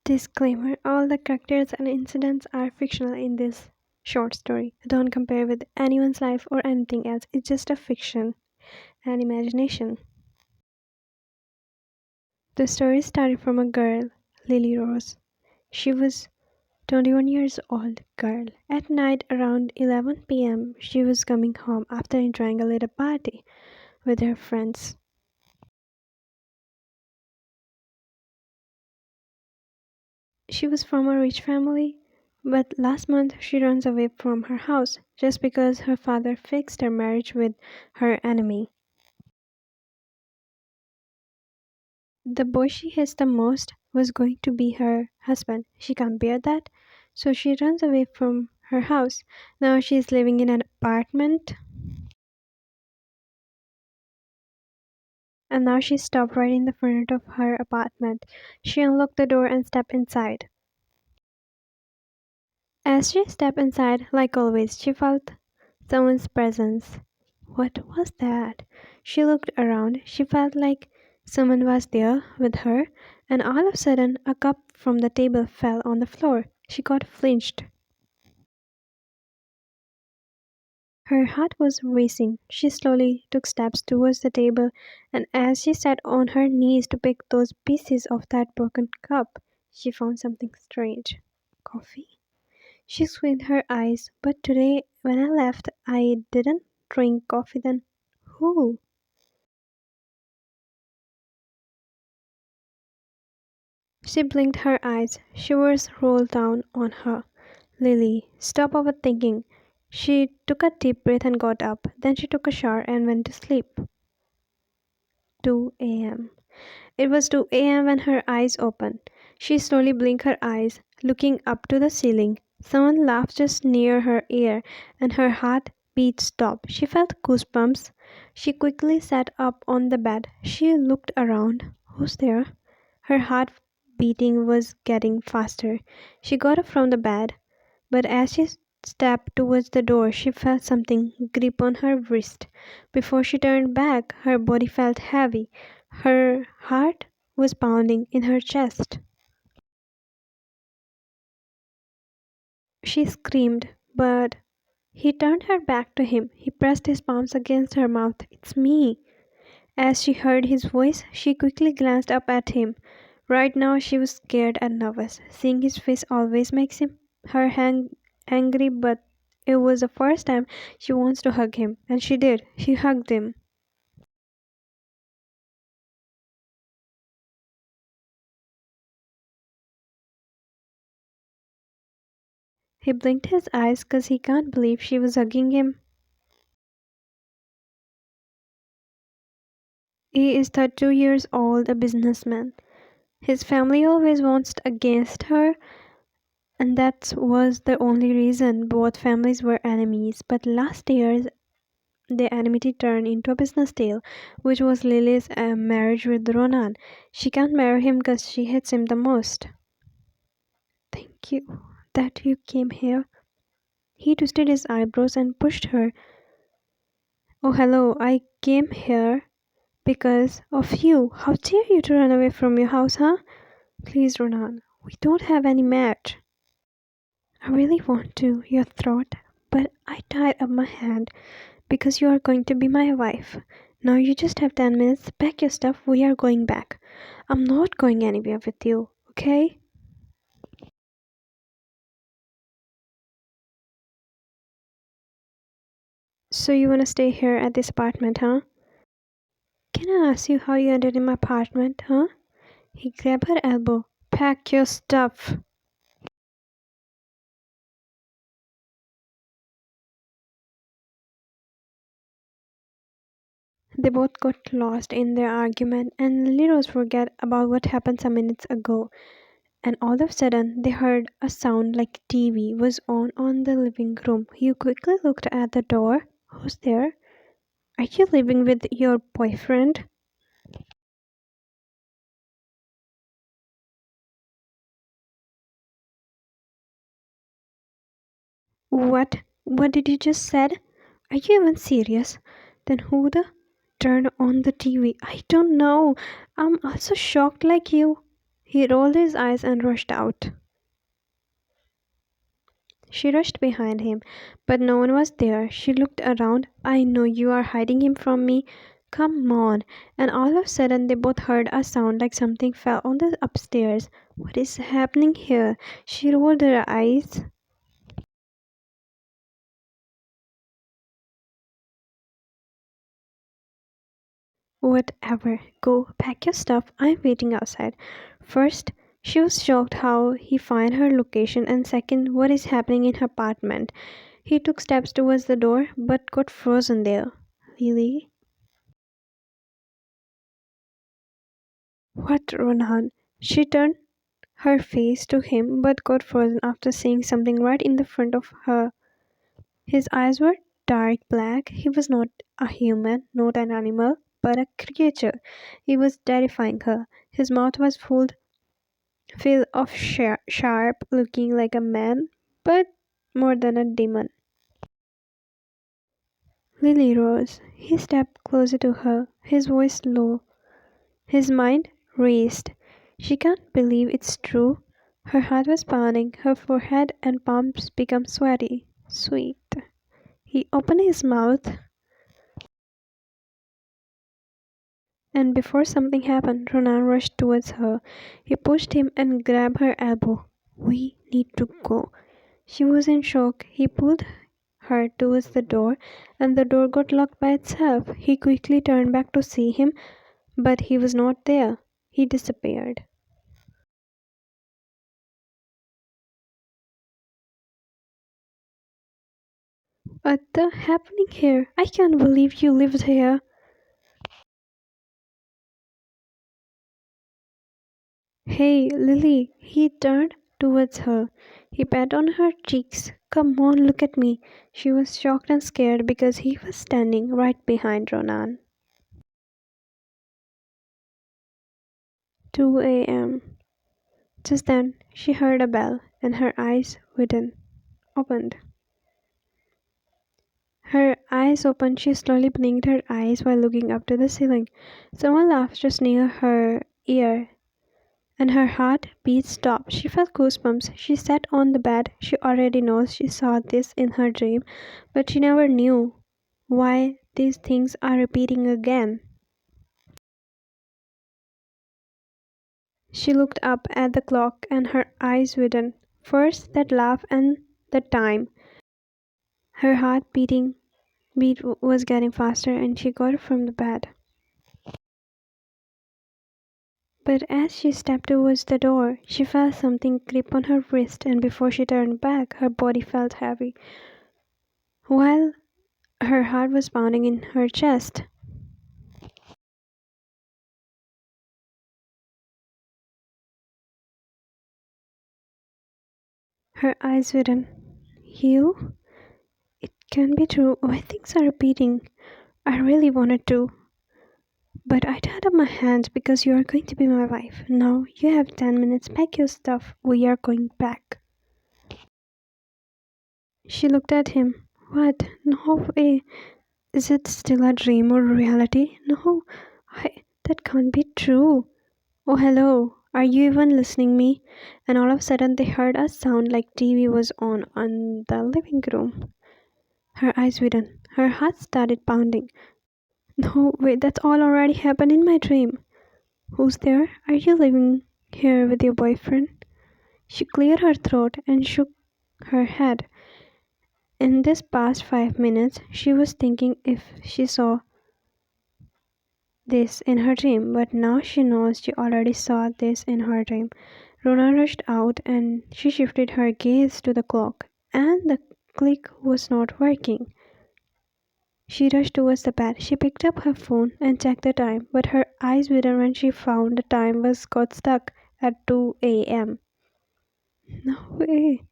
Disclaimer: all the characters and incidents are fictional in this short story. Don't compare with anyone's life or anything else. It's just a fiction and imagination. The story started from a girl, Lily Rose. She was 21 years old girl. At night around 11 p.m., she was coming home after enjoying a little party with her friends. She was from a rich family, but last month she runs away from her house just because her father fixed her marriage with her enemy. The boy she hates the most was going to be her husband. She can't bear that, so she runs away from her house. Now she is living in an apartment, and now she stopped right in the front of her apartment. She unlocked the door and stepped inside. As she stepped inside, like always, she felt someone's presence. What was that? She looked around. She felt like someone was there with her, and all of a sudden, a cup from the table fell on the floor. She got flinched. Her heart was racing. She slowly took steps towards the table, and as she sat on her knees to pick those pieces of that broken cup, she found something strange. Coffee? She squinted her eyes. But today, when I left, I didn't drink coffee then. Who? She blinked her eyes. Shivers rolled down on her. Lily, stop overthinking. She took a deep breath and got up. Then she took a shower and went to sleep. 2 a.m. It was 2 a.m. when her eyes opened. She slowly blinked her eyes, looking up to the ceiling. Someone laughed just near her ear, and her heart beat stopped. She felt goosebumps. She quickly sat up on the bed. She looked around. Who's there? Her heart beating was getting faster. She got up from the bed, but as she stepped towards the door, she felt something grip on her wrist. Before she turned back, her body felt heavy. Her heart was pounding in her chest. She screamed, but he turned her back to him. He pressed his palms against her mouth. It's me. As she heard his voice, she quickly glanced up at him. Right now she was scared and nervous. Seeing his face always makes her angry, but it was the first time she wants to hug him, and she did. She hugged him. He blinked his eyes 'cause he can't believe she was hugging him. He is 32 years old, a businessman. His family always wants against her, and that was the only reason both families were enemies. But last year, the enmity turned into a business deal, which was Lily's marriage with Ronan. She can't marry him because she hates him the most. Thank you that you came here. He twisted his eyebrows and pushed her. Oh, hello, I came here because of you. How dare you to run away from your house, huh? Please, Ronan, we don't have any match. I really want to, your throat, but I tied up my hand because you are going to be my wife. Now you just have 10 minutes, pack your stuff, we are going back. I'm not going anywhere with you, okay? So you wanna stay here at this apartment, huh? Can I ask you how you ended in my apartment, huh? He grabbed her elbow. Pack your stuff. They both got lost in their argument, and Lily Rose forget about what happened some minutes ago. And all of a sudden, they heard a sound like TV was on the living room. You quickly looked at the door. Who's there? Are you living with your boyfriend? What? What did you just said? Are you even serious? Then who the turned on the TV? I don't know. I'm also shocked like you. He rolled his eyes and rushed out. She rushed behind him, but no one was there. She looked around. I know you are hiding him from me. Come on. And all of a sudden, they both heard a sound like something fell on the upstairs. What is happening here? She rolled her eyes. Whatever. Go, pack your stuff. I'm waiting outside. First, she was shocked how he found her location, and second, what is happening in her apartment. He took steps towards the door, but got frozen there. Lily? What, Ronan? She turned her face to him, but got frozen after seeing something right in the front of her. His eyes were dark black. He was not a human, not an animal, but a creature. He was terrifying her. His mouth was full of sharp, looking like a man, but more than a demon. Lily rose. He stepped closer to her, his voice low. His mind raced. She can't believe it's true. Her heart was pounding, her forehead and palms became sweaty. Sweet. He opened his mouth, and before something happened, Ronan rushed towards her. He pushed him and grabbed her elbow. We need to go. She was in shock. He pulled her towards the door, and the door got locked by itself. He quickly turned back to see him, but he was not there. He disappeared. What the happening here? I can't believe you lived here. Hey, Lily. He turned towards her. He pat on her cheeks. Come on, look at me. She was shocked and scared because he was standing right behind Ronan. 2 a.m. Just then, she heard a bell and her eyes opened. Her eyes opened. She slowly blinked her eyes while looking up to the ceiling. Someone laughed just near her ear, and her heart beat stopped. She felt goosebumps. She sat on the bed. She already knows she saw this in her dream, but she never knew why these things are repeating again. She looked up at the clock and her eyes widened. First that laugh and the time. Her beat was getting faster and she got up from the bed. But as she stepped towards the door, she felt something grip on her wrist, and before she turned back, her body felt heavy, while her heart was pounding in her chest. Her eyes widened. You? It can be true. Why things are repeating? I really wanted to. But I tied up my hands because you are going to be my wife. Now you have 10 minutes. Pack your stuff. We are going back. She looked at him. What? No way. Is it still a dream or reality? No, that can't be true. Oh, hello. Are you even listening me? And all of a sudden they heard a sound like TV was on the living room. Her eyes widened. Her heart started pounding. No, wait, that's all already happened in my dream. Who's there? Are you living here with your boyfriend? She cleared her throat and shook her head. In this past 5 minutes, she was thinking if she saw this in her dream, but now she knows she already saw this in her dream. Rona rushed out and she shifted her gaze to the clock, and the click was not working. She rushed towards the bed. She picked up her phone and checked the time, but her eyes widened when she found the time was got stuck at 2 a.m. No way.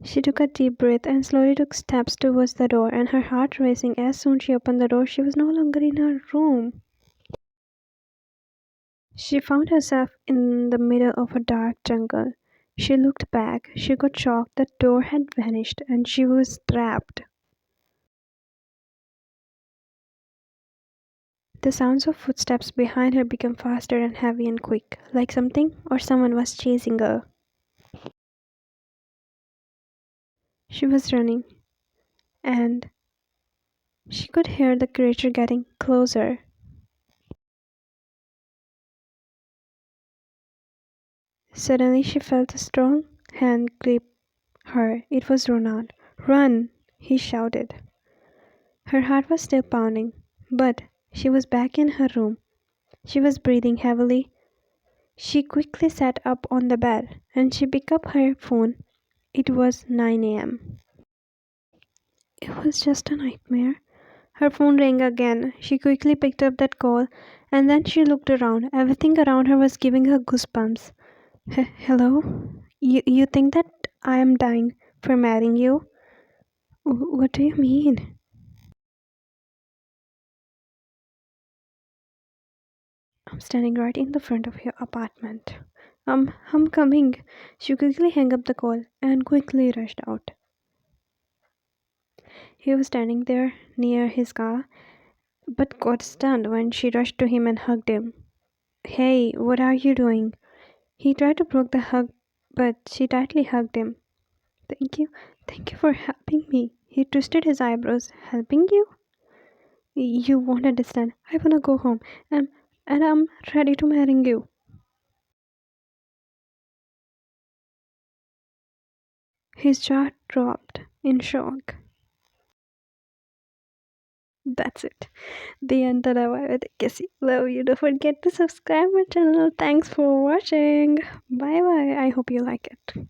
She took a deep breath and slowly took steps towards the door, and her heart racing. As soon as she opened the door, she was no longer in her room. She found herself in the middle of a dark jungle. She looked back. She got shocked. The door had vanished and she was trapped. The sounds of footsteps behind her became faster and heavy and quick, like something or someone was chasing her. She was running, and she could hear the creature getting closer. Suddenly, she felt a strong hand grip her. It was Ronan. "Run!" he shouted. Her heart was still pounding, but she was back in her room. She was breathing heavily. She quickly sat up on the bed and she picked up her phone. It was 9 a.m. It was just a nightmare. Her phone rang again. She quickly picked up that call and then she looked around. Everything around her was giving her goosebumps. Hello? You think that I am dying for marrying you? What do you mean? I'm standing right in the front of your apartment. I'm coming. She quickly hung up the call and quickly rushed out. He was standing there near his car, but got stunned when she rushed to him and hugged him. Hey, what are you doing? He tried to break the hug, but she tightly hugged him. Thank you. Thank you for helping me. He twisted his eyebrows. Helping you? You won't understand. I wanna go home. And, and I'm ready to marry you. His jaw dropped in shock. That's it. The end of the Kissy. Love you. Don't forget to subscribe my channel. Thanks for watching. Bye bye. I hope you like it.